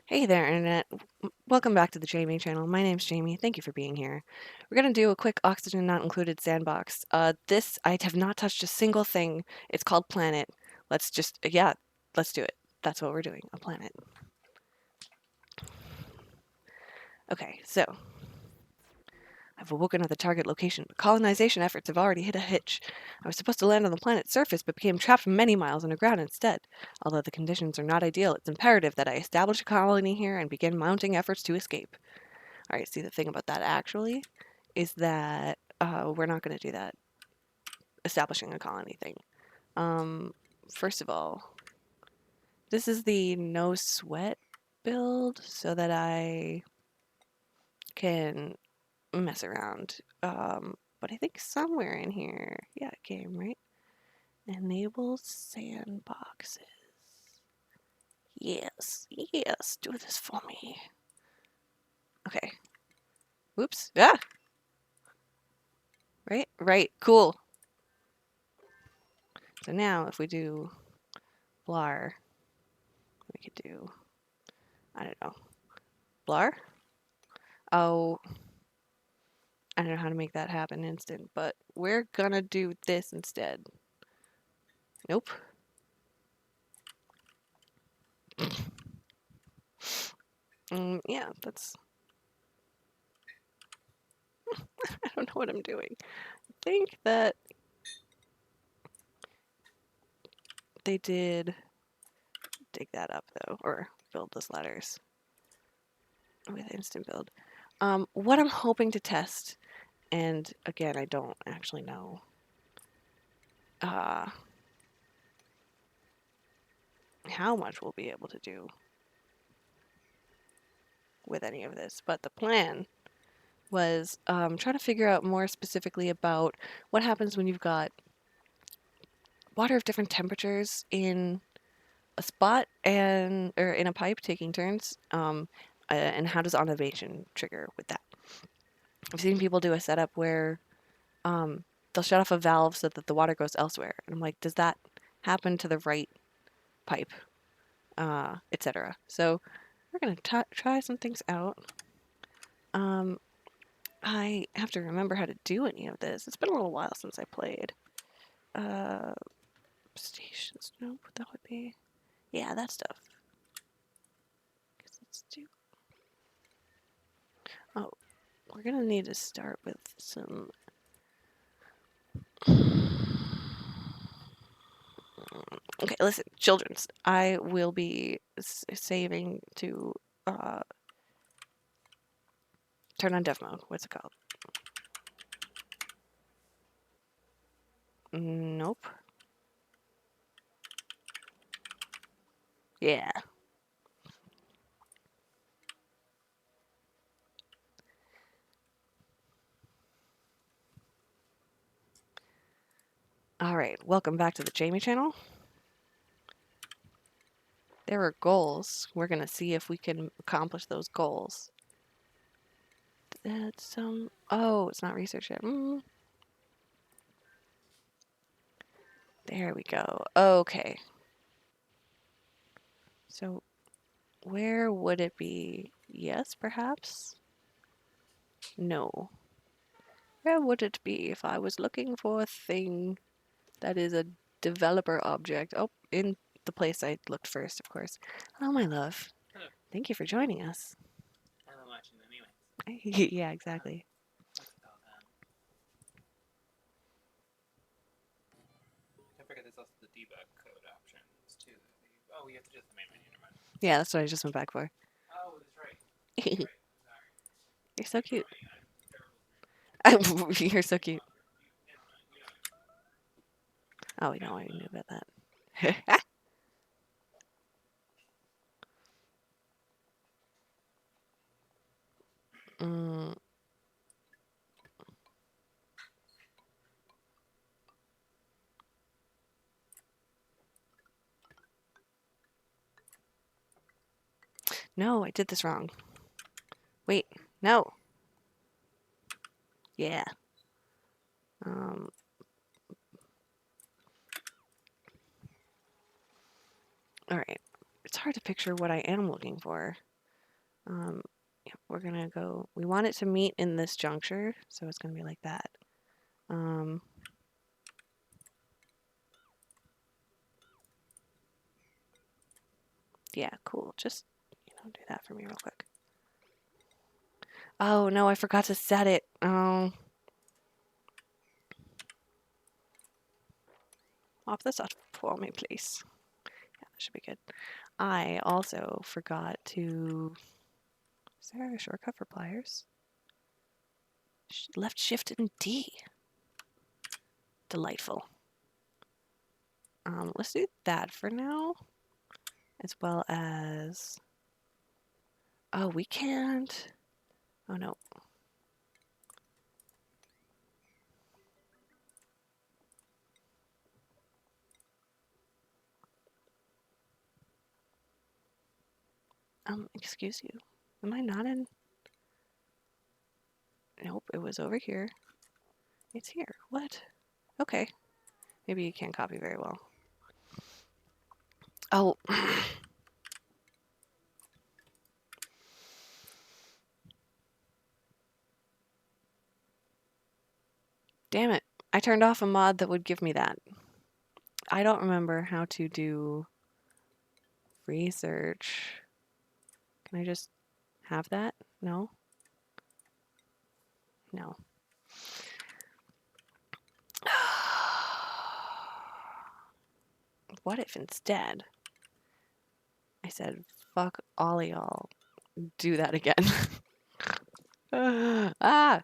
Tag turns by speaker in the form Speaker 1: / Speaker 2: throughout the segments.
Speaker 1: Hey there, Internet. Welcome back to the Jamie channel. My name's Jamie. Thank you for being here. We're going to do a quick oxygen not included sandbox. I have not touched a single thing. It's called Planet. Let's do it. That's what we're doing, a planet. Okay, so I've awoken at the target location, but colonization efforts have already hit a hitch. I was supposed to land on the planet's surface, but became trapped many miles underground instead. Although the conditions are not ideal, it's imperative that I establish a colony here and begin mounting efforts to escape. All right, see, the thing about that actually is that we're not going to do that establishing a colony thing. First of all, this is the no sweat build so that I can mess around. But I think somewhere in here, yeah, game, right? Enable sandboxes. Yes, yes, do this for me. Okay. Whoops. Ah! Right, cool. So now if we do blar, we could do, I don't know, blar? Oh, I don't know how to make that happen instant, but we're gonna do this instead. Nope. Yeah, that's... I don't know what I'm doing. I think that they did dig that up, though, or build the ladders with instant build. What I'm hoping to test, and again, I don't actually know how much we'll be able to do with any of this, but the plan was try to figure out more specifically about what happens when you've got water of different temperatures in a spot or in a pipe taking turns, and how does automation trigger with that? I've seen people do a setup where they'll shut off a valve so that the water goes elsewhere, and I'm like, does that happen to the right pipe, etc. So we're gonna try some things out. I have to remember how to do any of this. It's been a little while since I played. Stations, nope, that would be, yeah, that stuff. Let's do, oh, we're gonna need to start with some, okay, listen, children's, I will be saving to turn on dev mode. What's it called? Nope. Yeah. All right, welcome back to the Jamie channel. There are goals. We're gonna see if we can accomplish those goals. That's oh, it's not research yet. There we go. Okay. So where would it be? Yes, perhaps? No. Where would it be if I was looking for a thing that is a developer object? Oh, in the place I looked first, of course. Hello, my love.
Speaker 2: Hello.
Speaker 1: Thank you for joining us.
Speaker 2: Hello, watching anyway.
Speaker 1: Yeah, exactly.
Speaker 2: What's it called? Don't forget there's also the debug code options too. Oh, we have to do the main menu. Never mind.
Speaker 1: Yeah, that's what I just went back for.
Speaker 2: Oh, that's right. That's right. Sorry.
Speaker 1: You're so cute.
Speaker 2: Terrible.
Speaker 1: You're so cute. Oh, we know I knew about that. mm. No, I did this wrong. Wait, no. Yeah. All right. It's hard to picture what I am looking for. Yeah, we're gonna go, we want it to meet in this juncture, so it's gonna be like that. Yeah, cool. Just, do that for me real quick. Oh, no, I forgot to set it. Oh. Off this off for me, please. Yeah, that should be good. I also forgot to... Is there a shortcut for pliers? Left shift and D. Delightful. Let's do that for now, as well as... Oh, we can't... Oh, no. Excuse you. Am I not in... Nope, it was over here. It's here. What? Okay. Maybe you can't copy very well. Oh. Damn it. I turned off a mod that would give me that. I don't remember how to do research. Can I just have that? No? No. What if instead I said, fuck all y'all, do that again? Ah!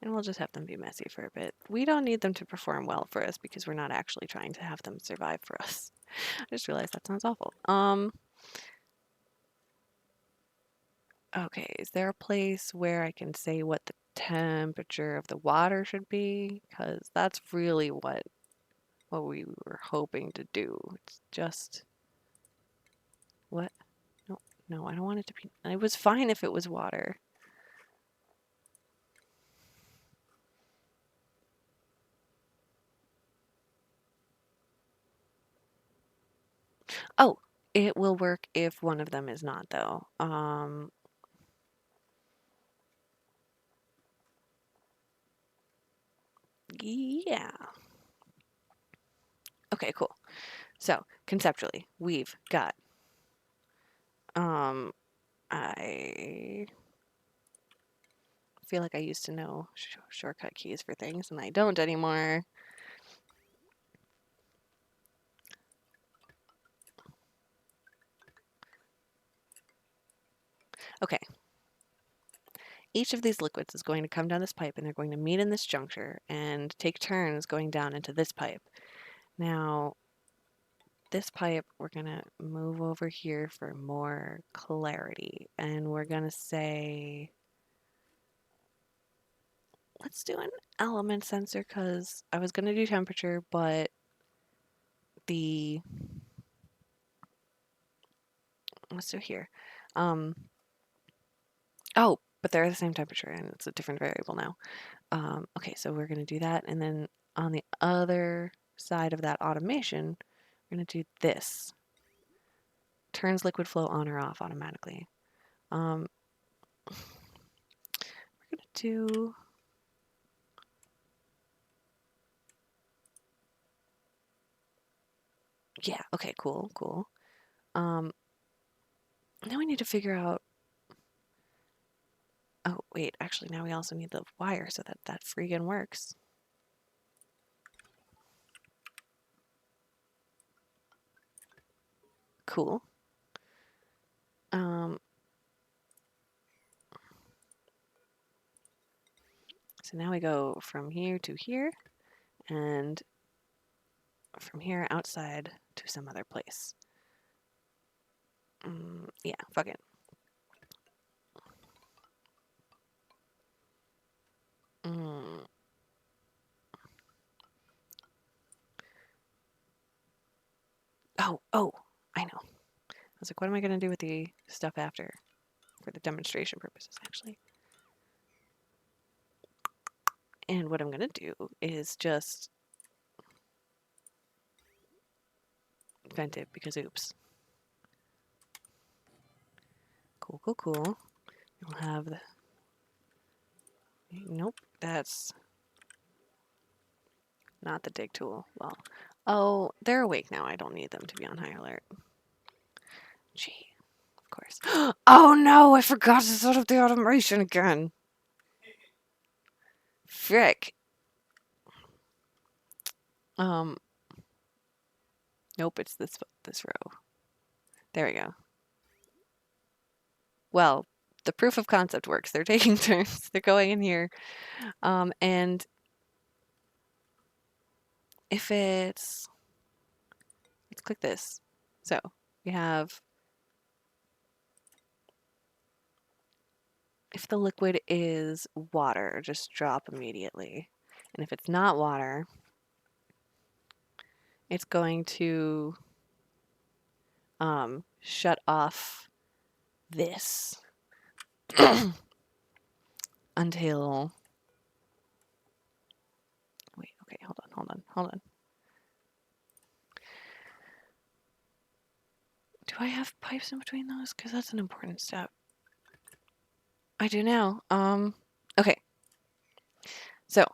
Speaker 1: And we'll just have them be messy for a bit. We don't need them to perform well for us because we're not actually trying to have them survive for us. I just realized that sounds awful. Okay, is there a place where I can say what the temperature of the water should be? Because that's really what we were hoping to do. It's just... What? No, no, I don't want it to be... It was fine if it was water. Oh, it will work if one of them is not, though. Yeah. Okay, cool. So, conceptually, we've got... I feel like I used to know shortcut keys for things, and I don't anymore. Okay. Each of these liquids is going to come down this pipe, and they're going to meet in this juncture and take turns going down into this pipe. Now, this pipe, we're going to move over here for more clarity, and we're going to say... Let's do an element sensor, because I was going to do temperature, but the... Let's do here. Oh, but they're the same temperature, and it's a different variable now. Okay, so we're going to do that, and then on the other side of that automation, we're going to do this. Turns liquid flow on or off automatically. We're going to do... Yeah, okay, cool, cool. Now we need to figure out... Oh, wait, actually, now we also need the wire so that that freaking works. Cool. So now we go from here to here, and from here outside to some other place. Yeah, fuck it. Oh, I know. I was like, what am I going to do with the stuff after? For the demonstration purposes, actually. And what I'm going to do is just vent it because oops. Cool, cool, cool. We'll have the... Nope, that's not the dig tool. Well, oh, they're awake now. I don't need them to be on high alert. Gee, of course. Oh no, I forgot to set up the automation again. Frick. Um, nope, it's this row. There we go. Well, the proof of concept works. They're taking turns. They're going in here. And if it's... Let's click this. So, we have... If the liquid is water, just drop immediately. And if it's not water, it's going to shut off this until... Wait, okay, hold on. Do I have pipes in between those? Because that's an important step. I do now. Okay. So,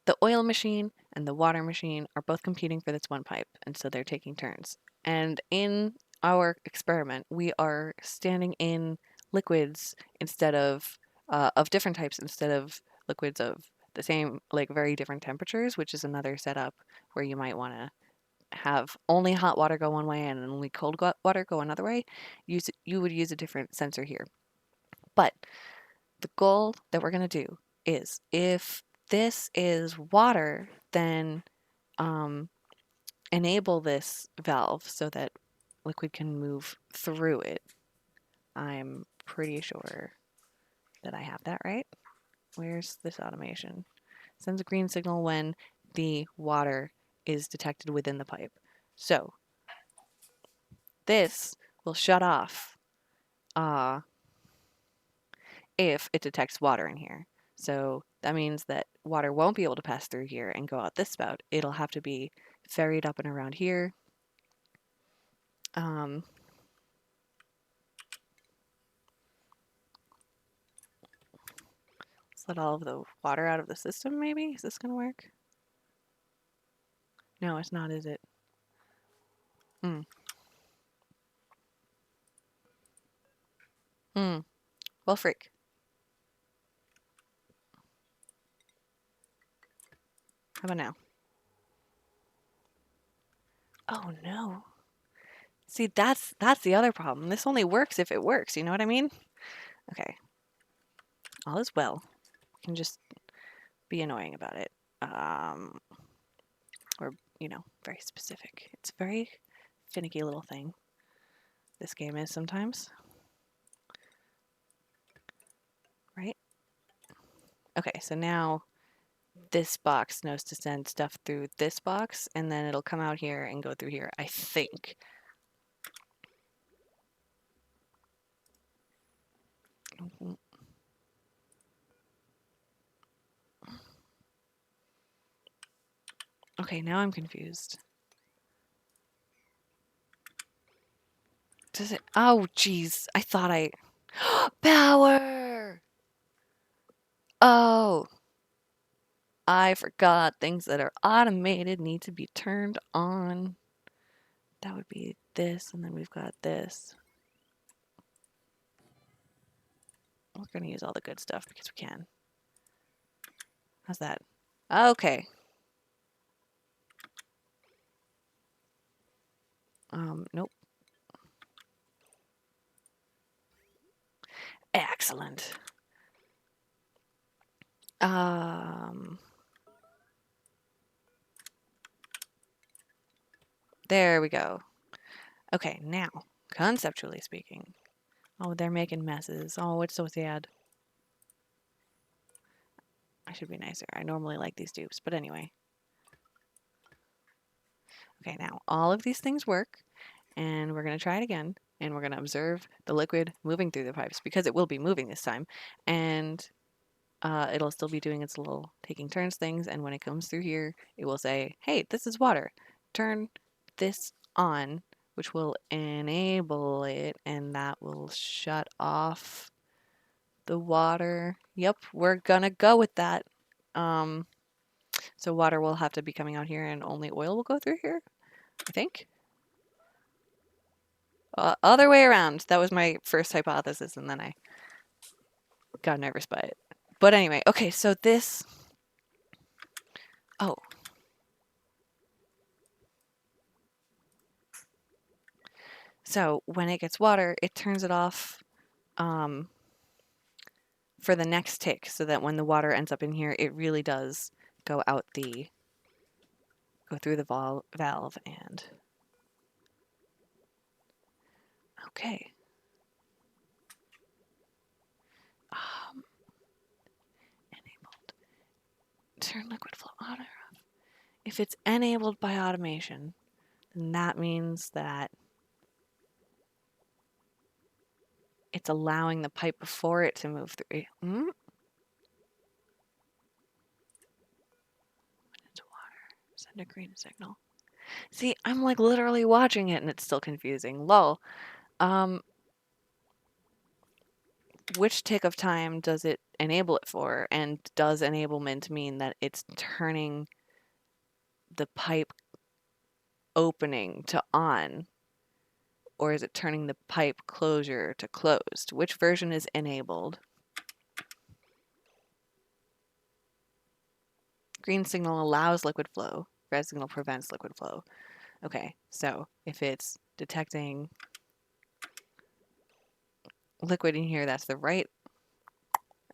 Speaker 1: the oil machine and the water machine are both competing for this one pipe, and so they're taking turns. And in our experiment, we are standing in liquids instead of different types instead of liquids of the same, like very different temperatures, which is another setup where you might want to have only hot water go one way and only cold water go another way. You would use a different sensor here. But the goal that we're going to do is if this is water, then enable this valve so that liquid can move through it. I'm pretty sure that I have that right. Where's this automation? Sends a green signal when the water is detected within the pipe. So this will shut off if it detects water in here. So that means that water won't be able to pass through here and go out this spout. It'll have to be ferried up and around here. Let's let all of the water out of the system, maybe? Is this going to work? No, it's not, is it? Well, freak. How about now? Oh, no. See, that's the other problem. This only works if it works, you know what I mean? Okay. All is well. We can just be annoying about it. Or, very specific. It's a very finicky little thing. This game is sometimes. Right? Okay, so now this box knows to send stuff through this box, and then it'll come out here and go through here, I think. Okay, now I'm confused. Does it? Oh, jeez. I thought I... Power! Oh, I forgot things that are automated need to be turned on. That would be this, and then we've got this. We're going to use all the good stuff because we can. How's that? Okay. Nope. Excellent. There we go. Okay, now, conceptually speaking. Oh, they're making messes. Oh, it's so sad. I should be nicer. I normally like these dupes, but anyway. Okay, now all of these things work, and we're going to try it again, and we're going to observe the liquid moving through the pipes because it will be moving this time. And it'll still be doing its little taking turns things, and when it comes through here, it will say, hey, this is water. Turn this on, which will enable it, and that will shut off the water. Yep, we're gonna go with that. Um, so water will have to be coming out here, and only oil will go through here, I think. Other way around. That was my first hypothesis, and then I got nervous by it. But anyway, okay, so this... Oh. So when it gets water, it turns it off for the next tick, so that when the water ends up in here, it really does go through the valve and... Okay. Enabled. Turn liquid flow on or off. If it's enabled by automation, then that means that it's allowing the pipe before it to move through. Into water. Send a green signal. See, I'm like literally watching it and it's still confusing. Lol. Which tick of time does it enable it for? And does enablement mean that it's turning the pipe opening to on? Or is it turning the pipe closure to closed? Which version is enabled? Green signal allows liquid flow. Red signal prevents liquid flow. Okay, so if it's detecting liquid in here, that's the right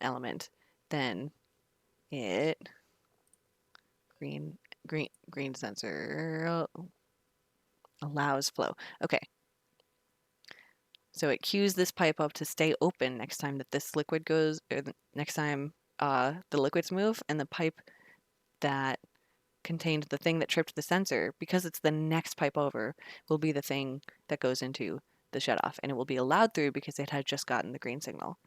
Speaker 1: element, then it green sensor allows flow. Okay. So it cues this pipe up to stay open next time that this liquid goes, or next time the liquids move, and the pipe that contained the thing that tripped the sensor, because it's the next pipe over, will be the thing that goes into the shutoff, and it will be allowed through because it had just gotten the green signal.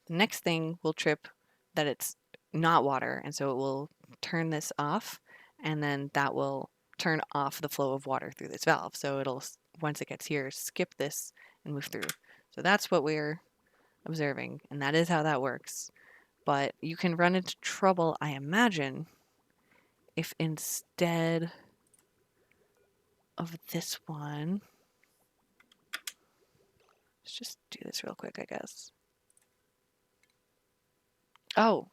Speaker 1: The next thing will trip that it's not water, and so it will turn this off, and then that will turn off the flow of water through this valve. So it'll, once it gets here, skip this and move through. So that's what we're observing, and that is how that works. But you can run into trouble, I imagine, if instead of this one, let's just do this real quick, I guess. Oh.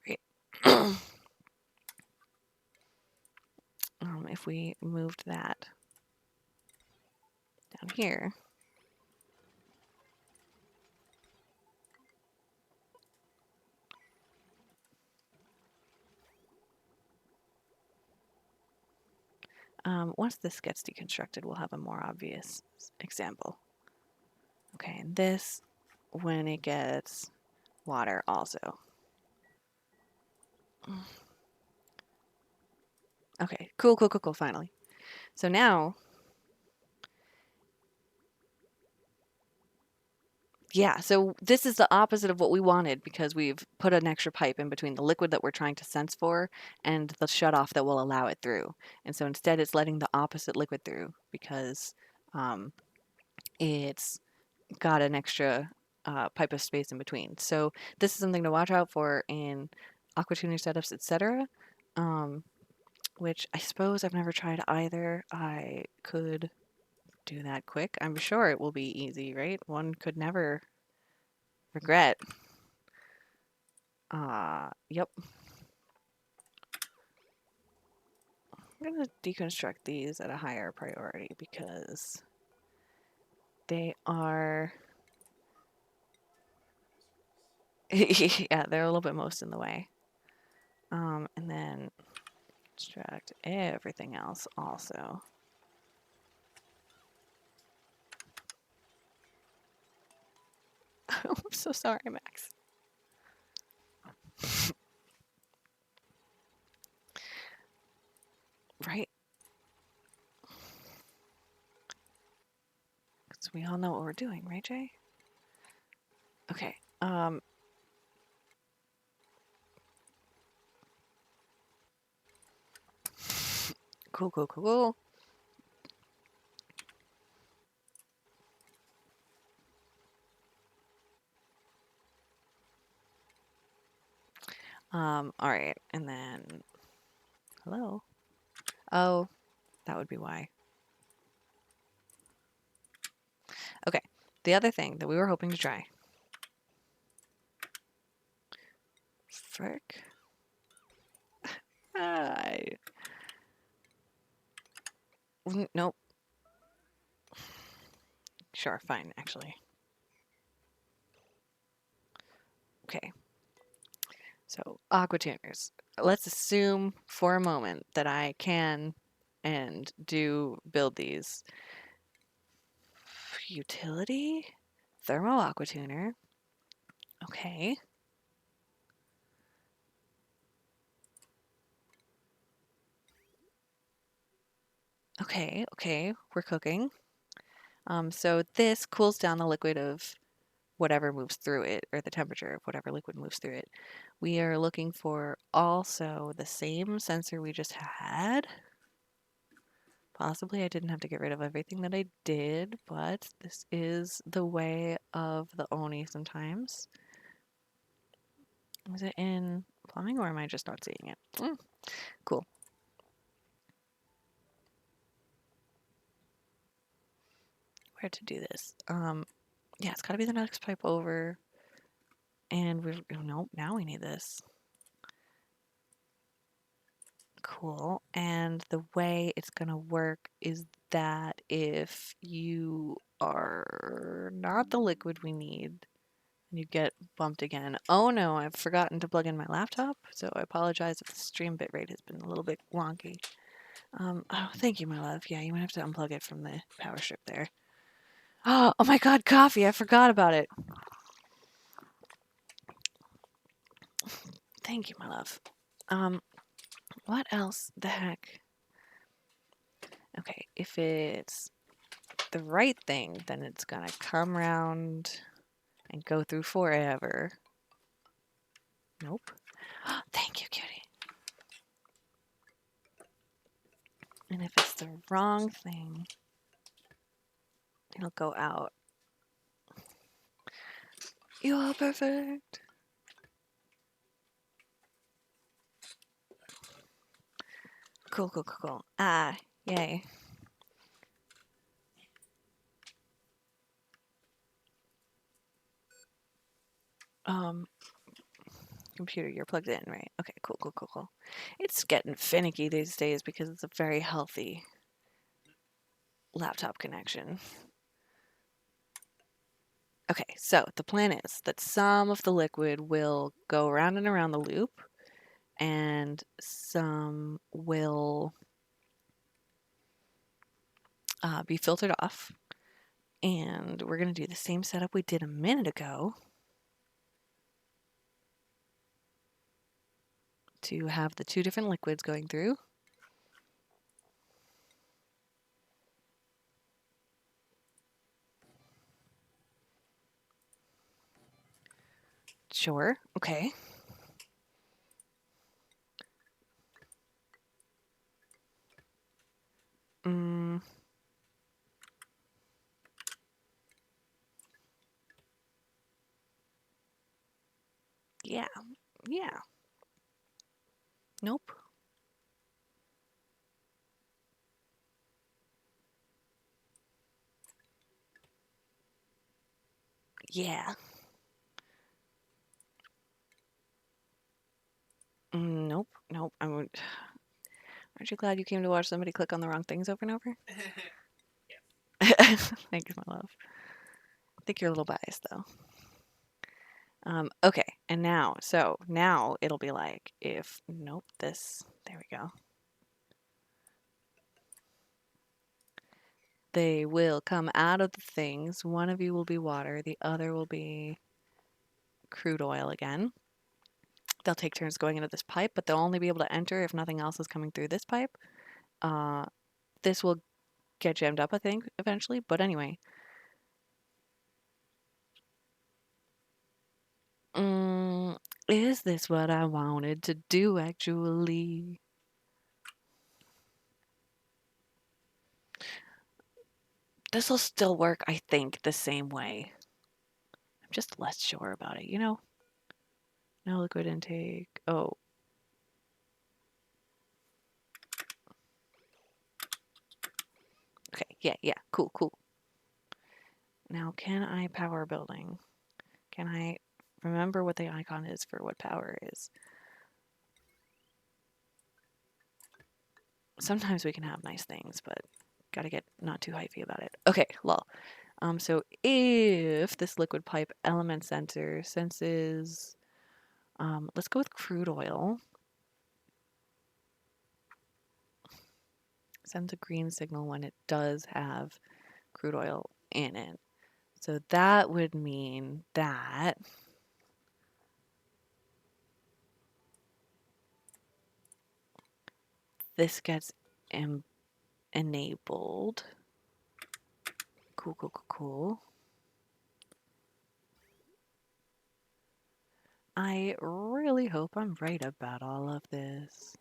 Speaker 1: Right. If we moved that down here, once this gets deconstructed, we'll have a more obvious example. Okay, and this, when it gets water also. Okay, cool, finally. So now, yeah, so this is the opposite of what we wanted because we've put an extra pipe in between the liquid that we're trying to sense for and the shutoff that will allow it through. And so instead it's letting the opposite liquid through because it's got an extra pipe of space in between. So this is something to watch out for in aquatuner setups, etc. Which I suppose I've never tried either. I could do that quick. I'm sure it will be easy, right? One could never regret. Yep. I'm going to deconstruct these at a higher priority because they are... yeah, they're a little bit most in the way. And then extract everything else also. I'm so sorry, Max. Right? We all know what we're doing, right, Jay? Okay. Cool, cool, cool, cool. All right, and then, hello? Oh, that would be why. Okay, the other thing that we were hoping to try. Frick. I... Nope. Sure, fine, actually. Okay. So, aquatuners. Let's assume for a moment that I can and do build these. Utility? Thermal aquatuner. Okay. Okay, okay, we're cooking. So this cools down the liquid of whatever moves through it, or the temperature of whatever liquid moves through it. We are looking for also the same sensor we just had. Possibly I didn't have to get rid of everything that I did, but this is the way of the Oni sometimes. Was it in plumbing or am I just not seeing it? Cool. Where to do this? Yeah, it's gotta be the next pipe over. And we're, oh, nope, now we need this. Cool. And the way it's gonna work is that if you are not the liquid we need, you get bumped again. Oh no, I've forgotten to plug in my laptop, so I apologize if the stream bitrate has been a little bit wonky. Oh, thank you, my love. Yeah, you might have to unplug it from the power strip there. Oh my god, coffee! I forgot about it. Thank you, my love. What else the heck? Okay, if it's the right thing, then it's gonna come around and go through forever. Nope. Thank you, cutie. And if it's the wrong thing, it'll go out. You are perfect. Cool, cool, cool, cool. Ah, yay. Computer, you're plugged in, right? Okay, cool, cool, cool, cool. It's getting finicky these days because it's a very healthy laptop connection. Okay, so the plan is that some of the liquid will go around and around the loop, and some will be filtered off. And we're going to do the same setup we did a minute ago to have the two different liquids going through. Sure, okay. Yeah, yeah. Nope. Yeah. Nope, nope. Aren't you glad you came to watch somebody click on the wrong things over and over? Thank you, my love. I think you're a little biased, though. Okay, and now, so now it'll be like if, nope, this, there we go. They will come out of the things. One of you will be water, the other will be crude oil again. They'll take turns going into this pipe, but they'll only be able to enter if nothing else is coming through this pipe. This will get jammed up, I think, eventually. But anyway, Is this what I wanted to do actually? This will still work, I think, the same way. I'm just less sure about it, you know? No liquid intake. Oh, okay. Yeah, yeah. Cool, cool. Now, can I power a building? Can I remember what the icon is for what power is? Sometimes we can have nice things, but gotta get not too hypey about it. Okay, lol. So if this liquid pipe element sensor senses, let's go with crude oil, sends a green signal when it does have crude oil in it. So that would mean that this gets enabled. Cool, cool, cool, cool. I really hope I'm right about all of this.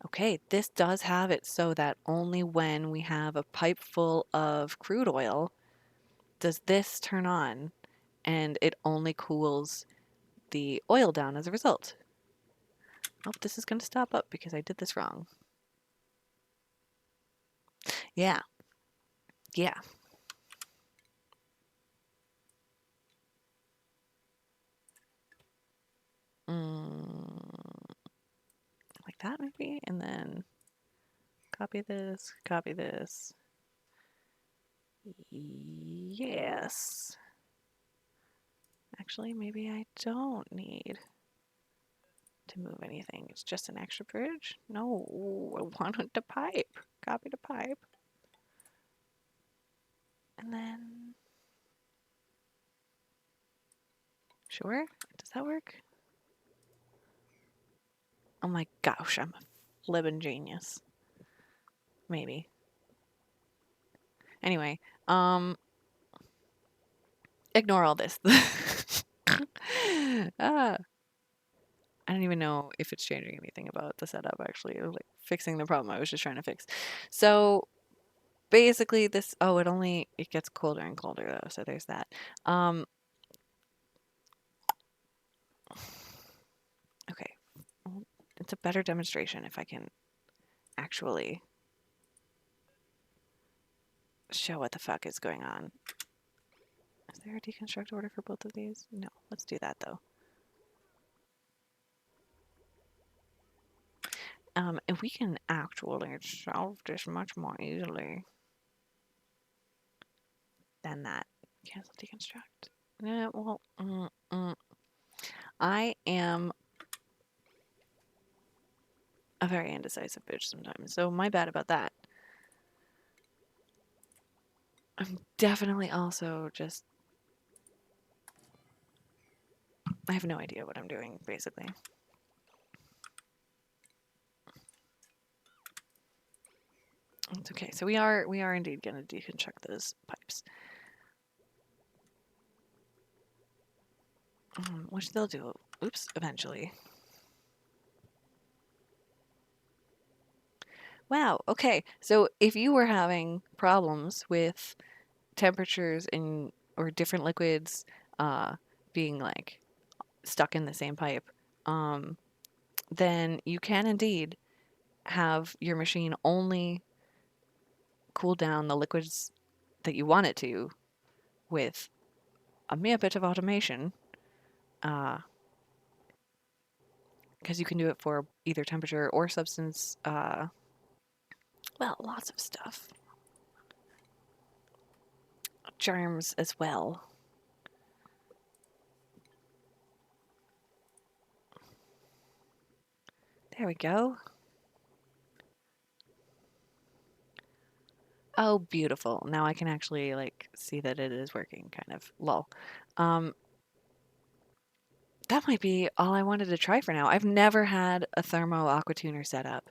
Speaker 1: Okay, this does have it so that only when we have a pipe full of crude oil does this turn on, and it only cools the oil down as a result. Oh, this is going to stop up because I did this wrong. Yeah, yeah. Like that maybe, and then copy this, copy this. Yes. Actually, maybe I don't need to move anything. It's just an extra bridge? No, I wanted the pipe. Copy the pipe. And then... Sure? Does that work? Oh my gosh, I'm a flippin' genius. Maybe. Anyway, ignore all this. ah, I don't even know if it's changing anything about the setup actually. It was like fixing the problem I was just trying to fix. So basically this, oh, it gets colder and colder though, so there's that. Okay, well, it's a better demonstration if I can actually show what the fuck is going on. Is there a deconstruct order for both of these? No, let's do that though. And we can actually solve this much more easily than that. Cancel deconstruct. Yeah, well, I am a very indecisive bitch sometimes, so my bad about that. I'm definitely also just... I have no idea what I'm doing, basically. It's okay. So we are indeed going to deconstruct those pipes. Which they'll do, oops, eventually. Wow, okay. So if you were having problems with temperatures in or different liquids being like stuck in the same pipe, then you can indeed have your machine only cool down the liquids that you want it to with a mere bit of automation, because you can do it for either temperature or substance. Well, lots of stuff. Germs as well. There we go. Oh, beautiful. Now I can actually like see that it is working, kind of. Lol. Um, that might be all I wanted to try for now. I've never had a thermo aquatuner set up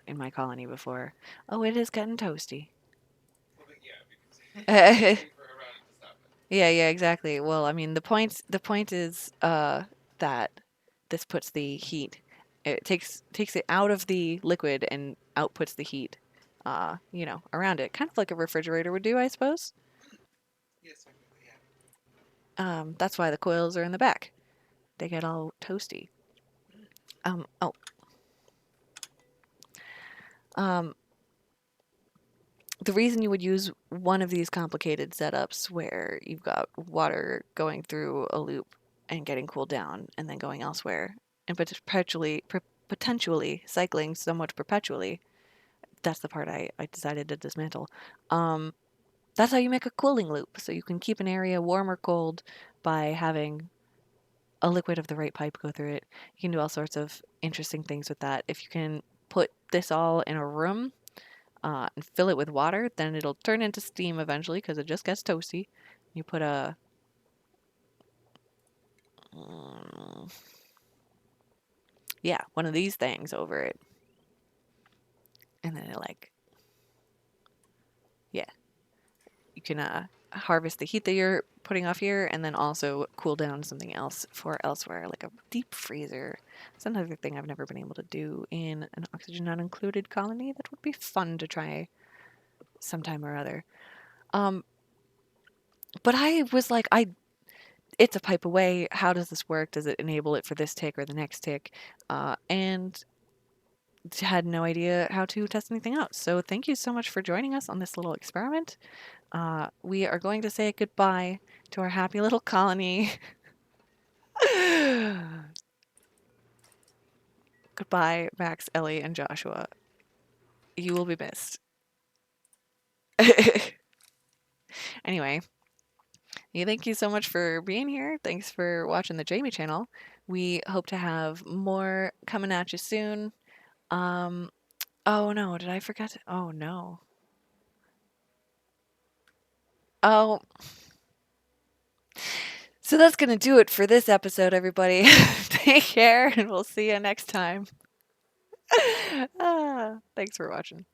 Speaker 1: in my colony before. Oh, it is getting toasty.
Speaker 2: Well, but yeah, because
Speaker 1: Yeah,
Speaker 2: Wait for around it to stop it.
Speaker 1: yeah, exactly. Well, I mean, the point is that this puts the heat. It takes it out of the liquid and outputs the heat. Around it, kind of like a refrigerator would do, I suppose.
Speaker 2: Yes, technically, yeah.
Speaker 1: That's why the coils are in the back. They get all toasty. Oh, um, the reason you would use one of these complicated setups where you've got water going through a loop and getting cooled down and then going elsewhere and potentially cycling somewhat perpetually, that's the part I decided to dismantle. Um, that's how you make a cooling loop. So you can keep an area warm or cold by having a liquid of the right pipe go through it. You can do all sorts of interesting things with that. If you can put this all in a room and fill it with water, then it'll turn into steam eventually because it just gets toasty. You put mm, yeah, one of these things over it, and then yeah, you can harvest the heat that you're putting off here, and then also cool down something else for elsewhere, like a deep freezer. It's another thing I've never been able to do in an oxygen not included colony. That would be fun to try sometime or other. Um, but I was like, it's a pipe away. How does this work? Does it enable it for this tick or the next tick? And had no idea how to test anything out. So thank you so much for joining us on this little experiment. We are going to say goodbye to our happy little colony. Goodbye, Max, Ellie, and Joshua. You will be missed. Anyway, yeah, thank you so much for being here. Thanks for watching the Jamie channel. We hope to have more coming at you soon. Um, oh no, did I forget? Oh no. Oh, so that's going to do it for this episode, everybody. Take care, and we'll see you next time. Thanks for watching.